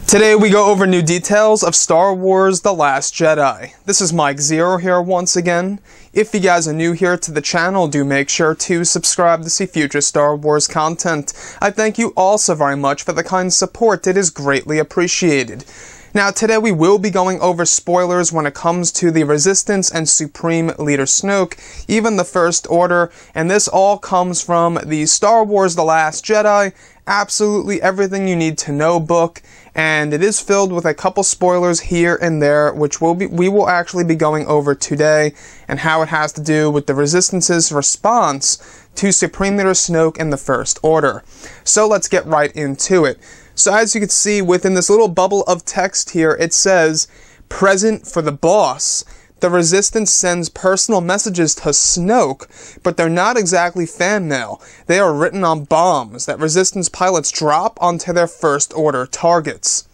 Today we go over new details of Star Wars The Last Jedi. This is Mike Zero here once again. If you guys are new here to the channel, do make sure to subscribe to see future Star Wars content. I thank you all so very much for the kind support, it is greatly appreciated. Now today we will be going over spoilers when it comes to the Resistance and Supreme Leader Snoke, even the First Order, and this all comes from the Star Wars The Last Jedi, absolutely everything you need to know book, and it is filled with a couple spoilers here and there, which we will actually be going over today, and how it has to do with the Resistance's response to Supreme Leader Snoke and the First Order. So let's get right into it. So as you can see within this little bubble of text here, it says, "Present for the boss." The Resistance sends personal messages to Snoke, but they're not exactly fan mail. They are written on bombs that Resistance pilots drop onto their First Order targets.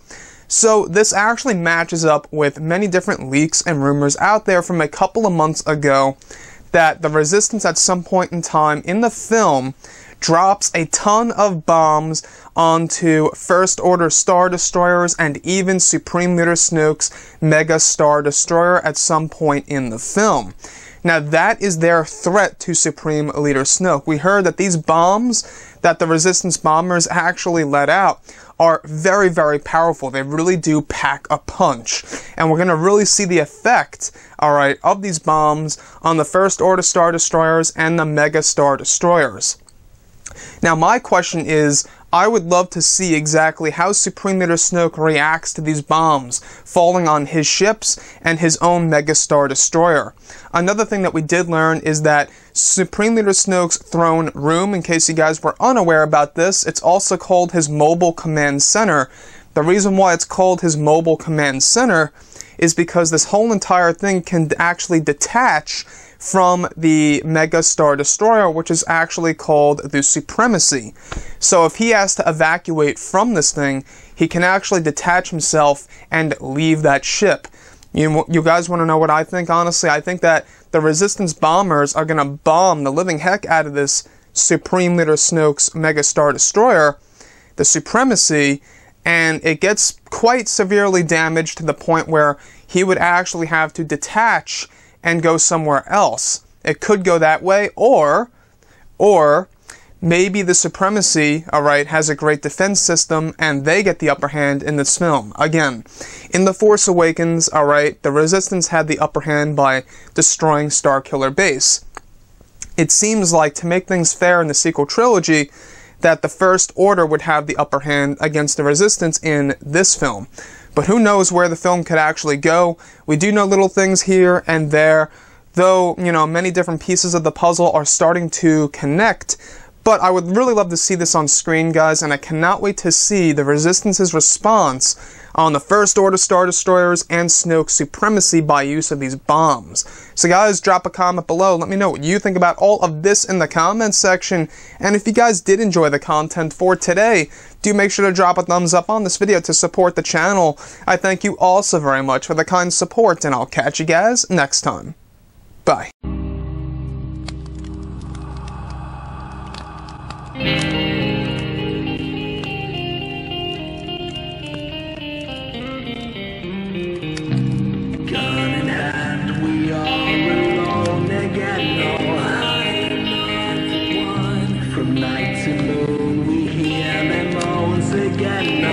So this actually matches up with many different leaks and rumors out there from a couple of months ago that the Resistance at some point in time in the film drops a ton of bombs onto First Order Star Destroyers and even Supreme Leader Snoke's Mega Star Destroyer at some point in the film. Now that is their threat to Supreme Leader Snoke. We heard that these bombs that the Resistance bombers actually let out are very, very powerful. They really do pack a punch. And we're going to really see the effect, alright, of these bombs on the First Order Star Destroyers and the Mega Star Destroyers. Now my question is, I would love to see exactly how Supreme Leader Snoke reacts to these bombs falling on his ships and his own Mega Star Destroyer. Another thing that we did learn is that Supreme Leader Snoke's throne room, in case you guys were unaware about this, it's also called his Mobile Command Center. The reason why it's called his Mobile Command Center is because this whole entire thing can actually detach from the Mega Star Destroyer, which is actually called the Supremacy. So if he has to evacuate from this thing, he can actually detach himself and leave that ship. You guys want to know what I think? Honestly, I think that the Resistance bombers are going to bomb the living heck out of this Supreme Leader Snoke's Mega Star Destroyer, the Supremacy, and it gets quite severely damaged to the point where he would actually have to detach and go somewhere else. It could go that way, or maybe the Supremacy, alright, has a great defense system and they get the upper hand in this film. Again, in The Force Awakens, alright, the Resistance had the upper hand by destroying Starkiller Base. It seems like, to make things fair in the sequel trilogy, that the First Order would have the upper hand against the Resistance in this film. But who knows where the film could actually go. We do know little things here and there, though, you know, many different pieces of the puzzle are starting to connect. But I would really love to see this on screen, guys, and I cannot wait to see the Resistance's response on the First Order Star Destroyers and Snoke's Supremacy by use of these bombs. So guys, drop a comment below. Let me know what you think about all of this in the comments section. And if you guys did enjoy the content for today, do make sure to drop a thumbs up on this video to support the channel. I thank you all so very much for the kind support, and I'll catch you guys next time. Bye. From night to moon, we hear them moans again.